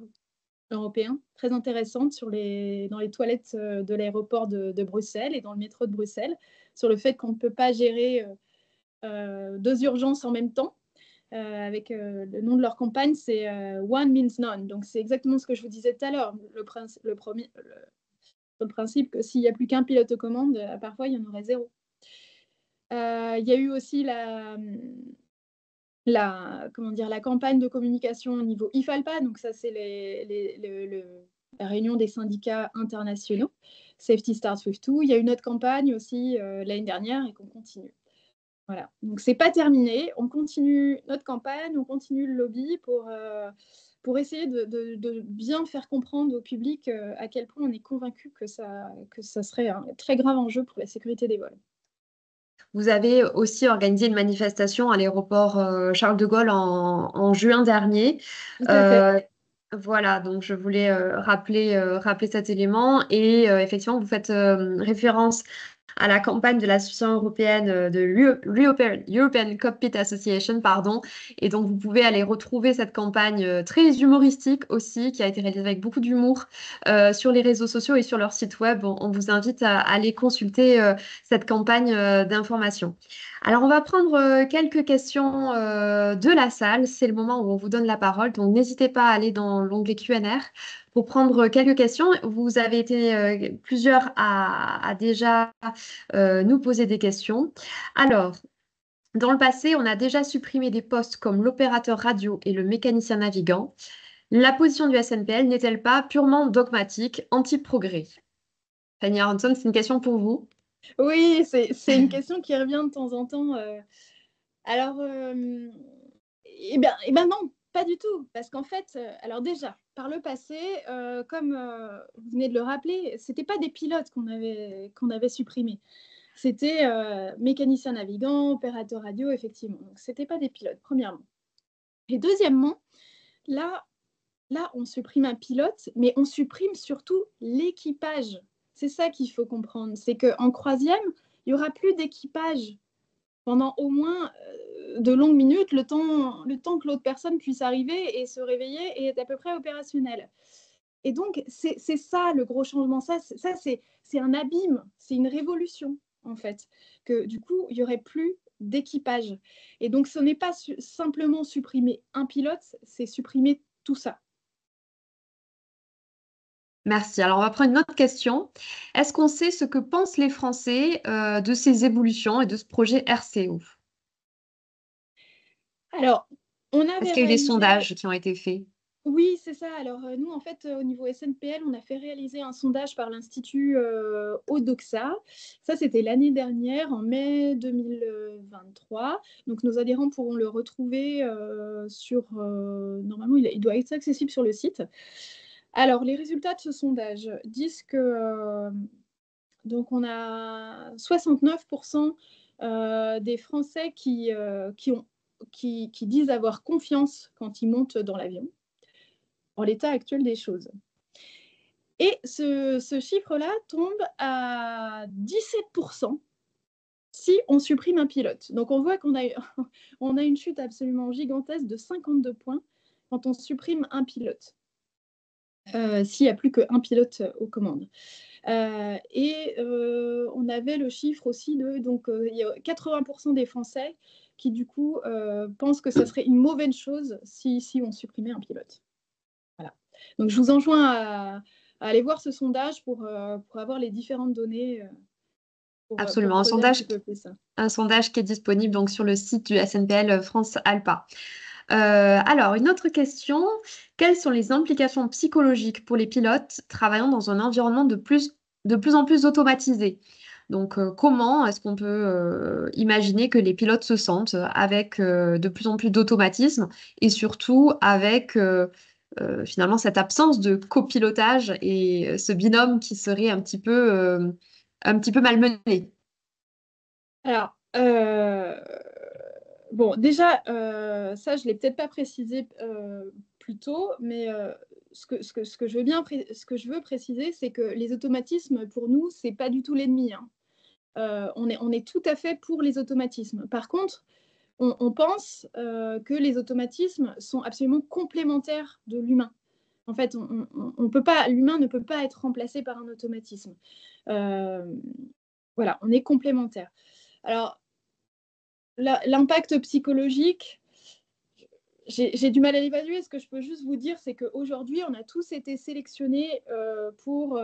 européens, très intéressante dans les toilettes de l'aéroport de Bruxelles et dans le métro de Bruxelles, sur le fait qu'on ne peut pas gérer 2 urgences en même temps. Avec le nom de leur campagne, c'est One Means None. Donc, c'est exactement ce que je vous disais tout à l'heure. Le principe que s'il n'y a plus qu'un pilote aux commandes, parfois, il y en aurait 0. Il y a eu aussi la campagne de communication au niveau IFALPA. Donc, ça, c'est la réunion des syndicats internationaux. Safety Starts With Two. Il y a eu une autre campagne aussi l'année dernière et qu'on continue. Voilà, donc c'est pas terminé, on continue notre campagne, on continue le lobby pour essayer de bien faire comprendre au public à quel point on est convaincu que ça serait un très grave enjeu pour la sécurité des vols. Vous avez aussi organisé une manifestation à l'aéroport Charles de Gaulle en juin dernier. Tout à fait. Voilà, donc je voulais rappeler cet élément et effectivement, vous faites référence à la campagne de l'Association européenne de l'European Cockpit Association, pardon. Et donc, vous pouvez aller retrouver cette campagne très humoristique aussi, qui a été réalisée avec beaucoup d'humour sur les réseaux sociaux et sur leur site web. On vous invite à aller consulter cette campagne d'information. Alors, on va prendre quelques questions de la salle. C'est le moment où on vous donne la parole. Donc, n'hésitez pas à aller dans l'onglet Q&R pour prendre quelques questions. Vous avez été plusieurs à déjà nous poser des questions. Alors, dans le passé, on a déjà supprimé des postes comme l'opérateur radio et le mécanicien navigant. La position du SNPL n'est-elle pas purement dogmatique, anti-progrès? Fanny Aronson, c'est une question pour vous. Oui, c'est une question qui revient de temps en temps. Alors, eh ben non, pas du tout. Parce qu'en fait, alors déjà, par le passé, comme vous venez de le rappeler, ce n'était pas des pilotes qu'on avait supprimés. C'était mécanicien navigant, opérateur radio, effectivement. Donc, ce n'était pas des pilotes, premièrement. Et deuxièmement, là, on supprime un pilote, mais on supprime surtout l'équipage. C'est ça qu'il faut comprendre. C'est qu'en croisière, il n'y aura plus d'équipage pendant au moins de longues minutes, le temps que l'autre personne puisse arriver et se réveiller et être à peu près opérationnelle. Et donc, c'est ça le gros changement. Ça c'est un abîme, c'est une révolution, en fait. Que du coup, il n'y aurait plus d'équipage. Et donc, ce n'est pas simplement supprimer un pilote, c'est supprimer tout ça. Merci. Alors, on va prendre une autre question. Est-ce qu'on sait ce que pensent les Français de ces évolutions et de ce projet RCO? Alors, on Est-ce avait qu'il y a eu des réalisé... sondages qui ont été faits? Oui, c'est ça. Alors, nous, en fait, au niveau SNPL, on a fait réaliser un sondage par l'Institut Odoxa. Ça, c'était l'année dernière, en mai 2023. Donc, nos adhérents pourront le retrouver sur... normalement, il doit être accessible sur le site. Alors, les résultats de ce sondage disent que... donc, on a 69% des Français qui disent avoir confiance quand ils montent dans l'avion, en l'état actuel des choses. Et ce chiffre-là tombe à 17% si on supprime un pilote. Donc, on voit qu'on a, on a une chute absolument gigantesque de 52 points quand on supprime un pilote, s'il n'y a plus qu'un pilote aux commandes. On avait le chiffre aussi de... Donc, il y a 80% des Français qui, du coup, pensent que ça serait une mauvaise chose si on supprimait un pilote. Voilà. Donc, je vous enjoins à aller voir ce sondage pour avoir les différentes données. Absolument. Pour un sondage qui est disponible donc, sur le site du SNPL France ALPA. Alors, une autre question. Quelles sont les implications psychologiques pour les pilotes travaillant dans un environnement de plus en plus automatisé? Donc, comment est-ce qu'on peut imaginer que les pilotes se sentent avec de plus en plus d'automatisme et surtout avec finalement cette absence de copilotage et ce binôme qui serait un petit peu malmené? Alors, bon, déjà, ça, je ne l'ai peut-être pas précisé plus tôt, mais ce que je veux préciser, c'est que les automatismes, pour nous, ce n'est pas du tout l'ennemi, hein. On est tout à fait pour les automatismes. Par contre, on pense que les automatismes sont absolument complémentaires de l'humain. En fait, l'humain ne peut pas être remplacé par un automatisme. Voilà, on est complémentaires. Alors, l'impact psychologique, j'ai du mal à l'évaluer. Ce que je peux juste vous dire, c'est qu'aujourd'hui, on a tous été sélectionnés pour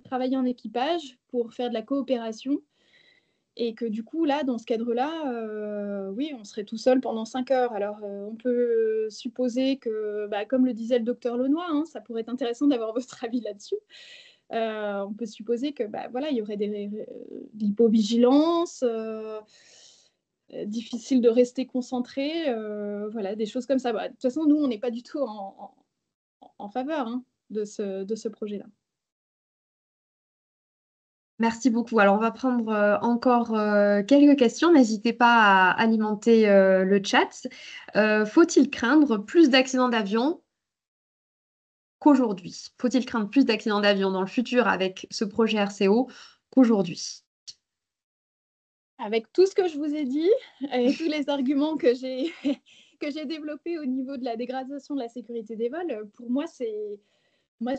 travailler en équipage, pour faire de la coopération. Et que du coup, là, dans ce cadre-là, oui, on serait tout seul pendant 5 heures. Alors, on peut supposer que, comme le disait le docteur Lenoir, hein, ça pourrait être intéressant d'avoir votre avis là-dessus. On peut supposer que, voilà, il y aurait de l'hypovigilance, difficile de rester concentré, voilà, des choses comme ça. De toute façon, nous, on n'est pas du tout en faveur de ce projet-là. Merci beaucoup. Alors, on va prendre encore quelques questions. N'hésitez pas à alimenter le chat. Faut-il craindre plus d'accidents d'avion qu'aujourd'hui? Faut-il craindre plus d'accidents d'avion dans le futur avec ce projet RCO qu'aujourd'hui? Avec tout ce que je vous ai dit et tous les arguments que j'ai développés au niveau de la dégradation de la sécurité des vols, pour moi, c'est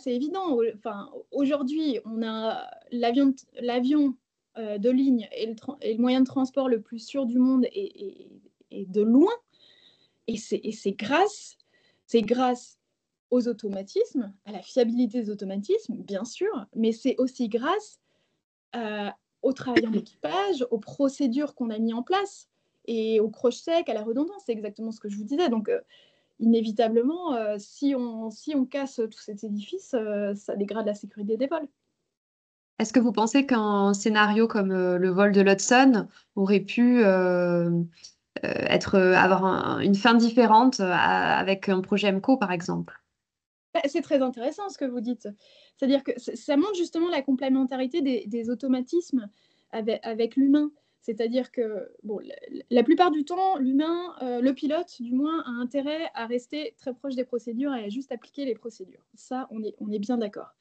évident. Enfin, aujourd'hui, on a l'avion de ligne et le moyen de transport le plus sûr du monde et de loin. Et c'est grâce aux automatismes, à la fiabilité des automatismes, bien sûr, mais c'est aussi grâce au travail en équipage, aux procédures qu'on a mis en place et au cross-check, à la redondance. C'est exactement ce que je vous disais. Donc, inévitablement, si on casse tout cet édifice, ça dégrade la sécurité des vols. Est-ce que vous pensez qu'un scénario comme le vol de l'Hudson aurait pu avoir une fin différente avec un projet MCO, par exemple? C'est très intéressant ce que vous dites. C'est-à-dire que ça montre justement la complémentarité des automatismes avec l'humain. C'est-à-dire que bon, la plupart du temps, l'humain, le pilote du moins, a intérêt à rester très proche des procédures et à juste appliquer les procédures. Ça, on est bien d'accord.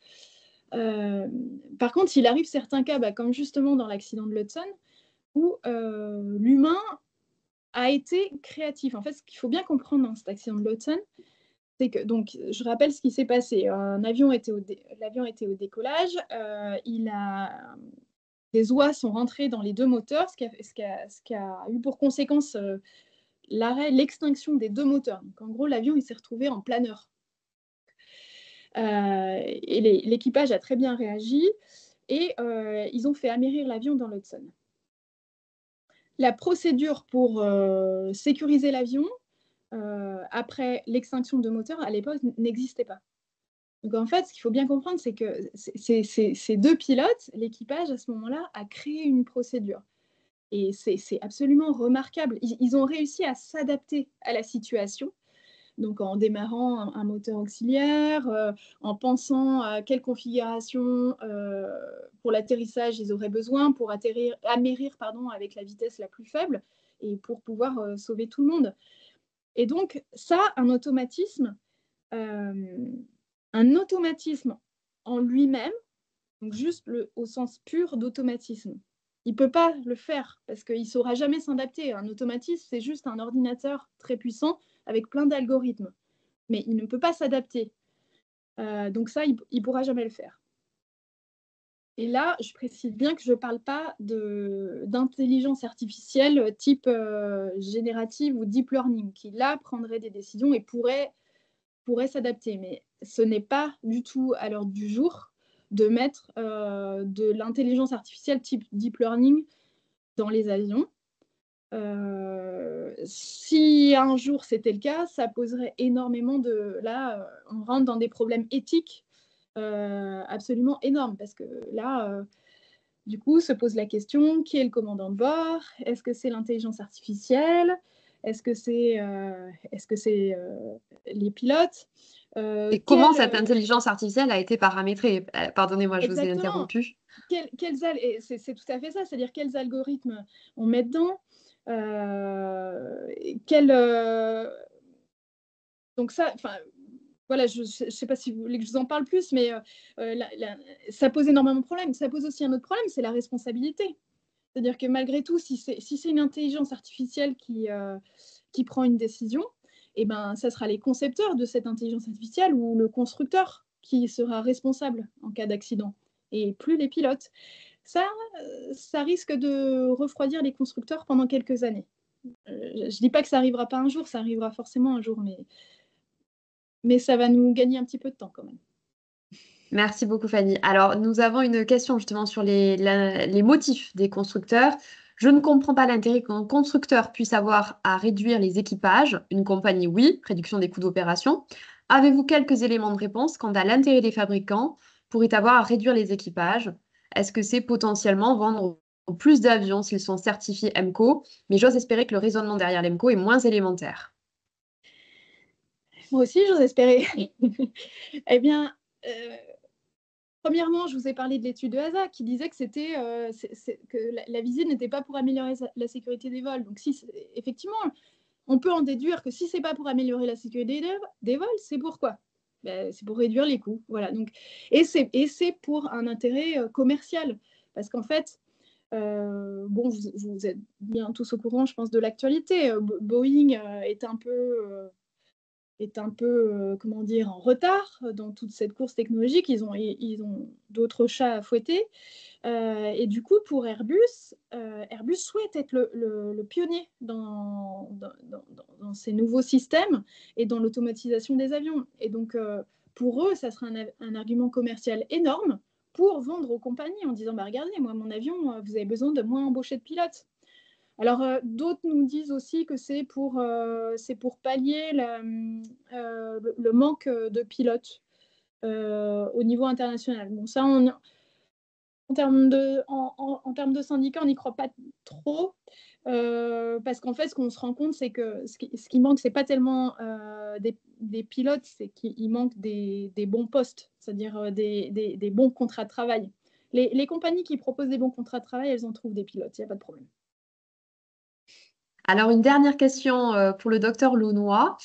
Par contre, il arrive certains cas, comme justement dans l'accident de l'Hudson, où l'humain a été créatif. En fait, ce qu'il faut bien comprendre dans cet accident de l'Hudson, c'est que, donc, je rappelle ce qui s'est passé. L'avion était au décollage, des oies sont rentrées dans les deux moteurs, ce qui a eu pour conséquence l'extinction des deux moteurs. Donc, en gros, l'avion s'est retrouvé en planeur. Et l'équipage a très bien réagi et ils ont fait amérir l'avion dans l'Hudson. La procédure pour sécuriser l'avion après l'extinction de moteurs à l'époque n'existait pas. Donc en fait, ce qu'il faut bien comprendre, c'est que ces deux pilotes, l'équipage à ce moment-là, a créé une procédure. Et c'est absolument remarquable. Ils ont réussi à s'adapter à la situation, donc en démarrant un moteur auxiliaire, en pensant à quelle configuration pour l'atterrissage ils auraient besoin pour amérir avec la vitesse la plus faible et pour pouvoir sauver tout le monde. Et donc ça, un automatisme en lui-même, donc juste au sens pur d'automatisme. Il ne peut pas le faire parce qu'il ne saura jamais s'adapter. Un automatisme, c'est juste un ordinateur très puissant avec plein d'algorithmes. Mais il ne peut pas s'adapter. Donc ça, il ne pourra jamais le faire. Et là, je précise bien que je ne parle pas d'intelligence artificielle type générative ou deep learning, qui là prendrait des décisions et pourrait s'adapter. Mais ce n'est pas du tout à l'ordre du jour de mettre de l'intelligence artificielle type deep learning dans les avions. Si un jour c'était le cas, ça poserait énormément on rentre dans des problèmes éthiques absolument énormes, parce que là, du coup, se pose la question, qui est le commandant de bord? Est-ce que c'est l'intelligence artificielle? Est-ce que c'est les pilotes? Et comment cette intelligence artificielle a été paramétrée? Pardonnez-moi, je vous ai interrompu. C'est tout à fait ça, c'est-à-dire quels algorithmes on met dedans, donc ça, voilà, je ne sais pas si vous voulez que je vous en parle plus, mais ça pose énormément de problèmes. Ça pose aussi un autre problème, c'est la responsabilité. C'est-à-dire que malgré tout, si c'est une intelligence artificielle qui prend une décision, eh ben, ça sera les concepteurs de cette intelligence artificielle ou le constructeur qui sera responsable en cas d'accident, et plus les pilotes. Ça risque de refroidir les constructeurs pendant quelques années. Je ne dis pas que ça n'arrivera pas un jour, ça arrivera forcément un jour, mais ça va nous gagner un petit peu de temps quand même. Merci beaucoup, Fanny. Alors, nous avons une question justement sur les motifs des constructeurs. Je ne comprends pas l'intérêt qu'un constructeur puisse avoir à réduire les équipages. Une compagnie, oui, réduction des coûts d'opération. Avez-vous quelques éléments de réponse quant à l'intérêt des fabricants pourraient avoir à réduire les équipages? Est-ce que c'est potentiellement vendre plus d'avions s'ils sont certifiés MCO? Mais j'ose espérer que le raisonnement derrière l'MCO est moins élémentaire. Moi aussi, j'ose espérer. Eh bien, premièrement, je vous ai parlé de l'étude de HASA qui disait que, que la visée n'était pas pour améliorer la sécurité des vols. Donc, effectivement, on peut en déduire que si ce n'est pas pour améliorer la sécurité des vols, c'est pourquoi? C'est pour réduire les coûts. Voilà. Donc, et c'est pour un intérêt commercial. Parce qu'en fait, vous êtes bien tous au courant, je pense, de l'actualité. Boeing est un peu comment dire, en retard dans toute cette course technologique. Ils ont d'autres chats à fouetter. Et du coup, pour Airbus, Airbus souhaite être le pionnier dans ces nouveaux systèmes et dans l'automatisation des avions. Et donc, pour eux, ça sera un argument commercial énorme pour vendre aux compagnies en disant, regardez, moi, mon avion, vous avez besoin de moins embaucher de pilotes. Alors, d'autres nous disent aussi que c'est pour pallier le manque de pilotes au niveau international. Bon, ça, en termes de syndicats, on n'y croit pas trop, parce qu'en fait, ce qu'on se rend compte, c'est que ce qui manque, ce n'est pas tellement des pilotes, c'est qu'il manque des bons postes, c'est-à-dire des bons contrats de travail. Les compagnies qui proposent des bons contrats de travail, elles en trouvent des pilotes, il n'y a pas de problème. Alors, une dernière question pour le docteur Launois.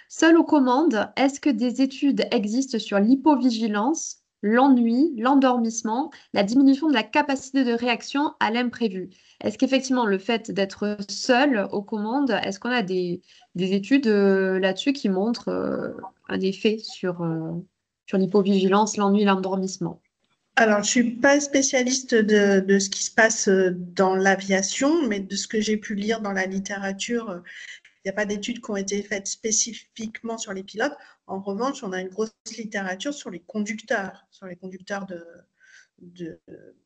Seul aux commandes, est-ce que des études existent sur l'hypovigilance, l'ennui, l'endormissement, la diminution de la capacité de réaction à l'imprévu? Est-ce qu'effectivement, le fait d'être seul aux commandes, est-ce qu'on a des études là-dessus qui montrent un effet sur l'hypovigilance, l'ennui, l'endormissement? Alors, je ne suis pas spécialiste de ce qui se passe dans l'aviation, mais de ce que j'ai pu lire dans la littérature, il n'y a pas d'études qui ont été faites spécifiquement sur les pilotes. En revanche, on a une grosse littérature sur les conducteurs de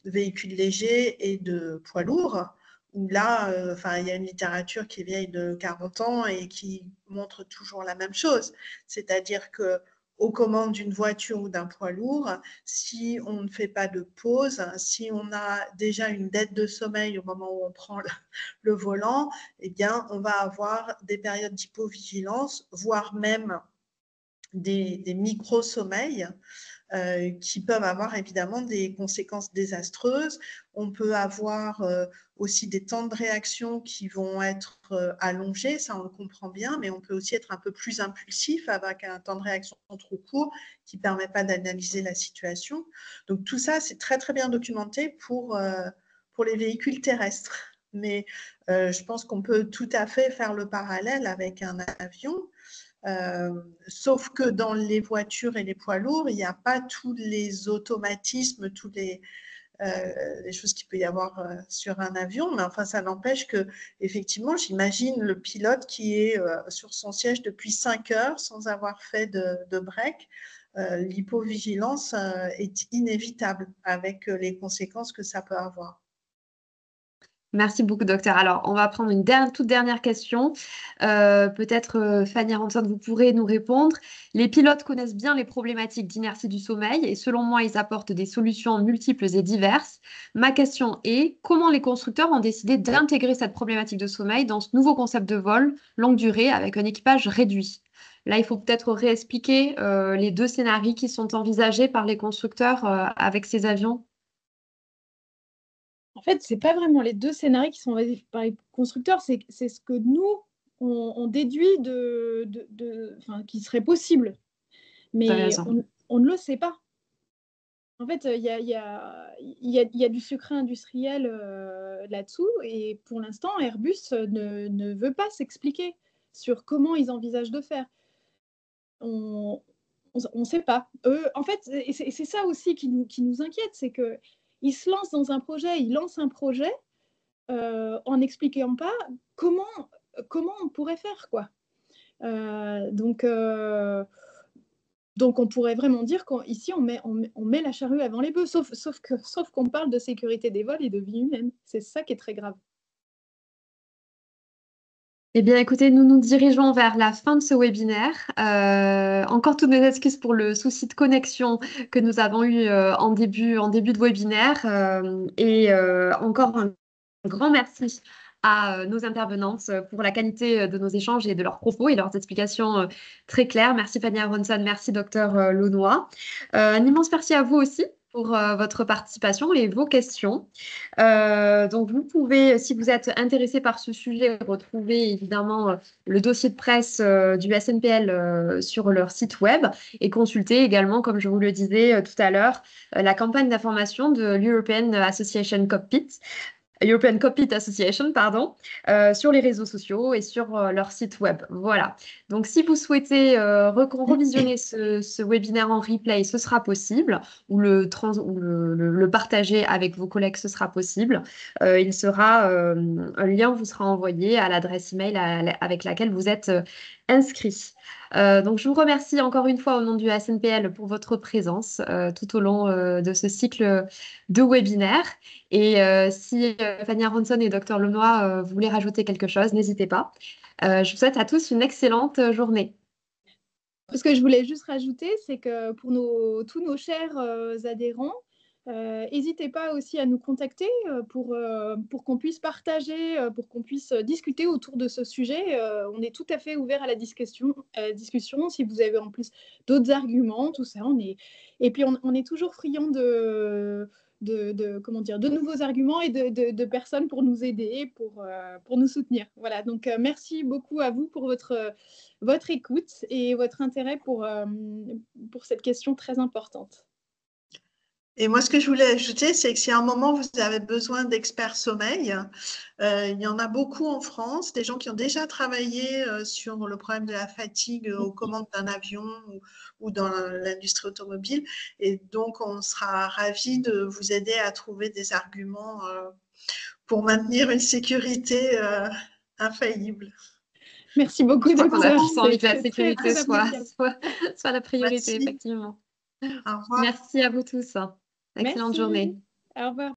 véhicules légers et de poids lourds, où là, il y a une littérature qui est vieille de 40 ans et qui montre toujours la même chose. C'est-à-dire que aux commandes d'une voiture ou d'un poids lourd, si on ne fait pas de pause, si on a déjà une dette de sommeil au moment où on prend le volant, eh bien, on va avoir des périodes d'hypovigilance, voire même des micro-sommeils qui peuvent avoir évidemment des conséquences désastreuses. On peut avoir aussi des temps de réaction qui vont être allongés, ça on le comprend bien, mais on peut aussi être un peu plus impulsif avec un temps de réaction trop court qui ne permet pas d'analyser la situation. Donc tout ça, c'est très très bien documenté pour les véhicules terrestres. Mais je pense qu'on peut tout à fait faire le parallèle avec un avion. Sauf que dans les voitures et les poids lourds, il n'y a pas tous les automatismes, toutes les choses qu'il peut y avoir sur un avion, mais enfin, ça n'empêche que, effectivement, j'imagine le pilote qui est sur son siège depuis 5 heures sans avoir fait de break. L'hypovigilance est inévitable avec les conséquences que ça peut avoir. Merci beaucoup, docteur. Alors, on va prendre une toute dernière question. Peut-être, Fanny Aronson, vous pourrez nous répondre. Les pilotes connaissent bien les problématiques d'inertie du sommeil et selon moi, ils apportent des solutions multiples et diverses. Ma question est, comment les constructeurs ont décidé d'intégrer cette problématique de sommeil dans ce nouveau concept de vol longue durée avec un équipage réduit? Là, il faut peut-être réexpliquer les deux scénarios qui sont envisagés par les constructeurs avec ces avions. En fait, ce n'est pas vraiment les deux scénarios qui sont envisagés par les constructeurs, c'est ce que nous, on déduit qui serait possible. Mais on ne le sait pas. En fait, il y a du secret industriel là-dessut et pour l'instant, Airbus ne veut pas s'expliquer sur comment ils envisagent de faire. On ne sait pas. En fait, c'est ça aussi qui nous inquiète, c'est qu'ils se lancent dans un projet, ils lancent un projet en n'expliquant pas comment on pourrait faire, quoi. Donc, on pourrait vraiment dire qu'ici, on met la charrue avant les bœufs, sauf qu'on parle de sécurité des vols et de vie humaine. C'est ça qui est très grave. Eh bien, écoutez, nous nous dirigeons vers la fin de ce webinaire. Encore toutes mes excuses pour le souci de connexion que nous avons eu en début de webinaire. Encore un grand merci à nos intervenantes pour la qualité de nos échanges et de leurs propos et leurs explications très claires. Merci Fanny Aronson, merci Dr Launois. Un immense merci à vous aussi pour votre participation et vos questions. Donc, vous pouvez, si vous êtes intéressé par ce sujet, retrouver évidemment le dossier de presse du SNPL sur leur site web et consulter également, comme je vous le disais tout à l'heure, la campagne d'information de l'European European Cockpit Association, pardon, sur les réseaux sociaux et sur leur site web. Voilà. Donc, si vous souhaitez revisionner ce webinaire en replay, ce sera possible, ou le partager avec vos collègues, ce sera possible. Un lien vous sera envoyé à l'adresse email avec laquelle vous êtes inscrit. Donc, je vous remercie encore une fois au nom du SNPL pour votre présence tout au long de ce cycle de webinaires. Et si Fanny Aronson et Dr Launois voulaient rajouter quelque chose, n'hésitez pas. Je vous souhaite à tous une excellente journée. Ce que je voulais juste rajouter, c'est que pour tous nos chers adhérents, N'hésitez pas aussi à nous contacter pour qu'on puisse partager, pour qu'on puisse discuter autour de ce sujet. On est tout à fait ouvert à la discussion. Si vous avez en plus d'autres arguments, tout ça, et puis on est toujours friand comment dire, de nouveaux arguments et de personnes pour nous aider, pour nous soutenir. Voilà, donc merci beaucoup à vous pour votre écoute et votre intérêt pour cette question très importante. Et moi, ce que je voulais ajouter, c'est que si à un moment vous avez besoin d'experts sommeil, il y en a beaucoup en France, des gens qui ont déjà travaillé sur le problème de la fatigue aux commandes d'un avion ou dans l'industrie automobile. Et donc, on sera ravis de vous aider à trouver des arguments pour maintenir une sécurité infaillible. Merci beaucoup, docteur. On a tous envie que la C'est sécurité très soit la priorité, Merci. effectivement. Au revoir. Merci à vous tous. Excellente Merci. journée. Au revoir.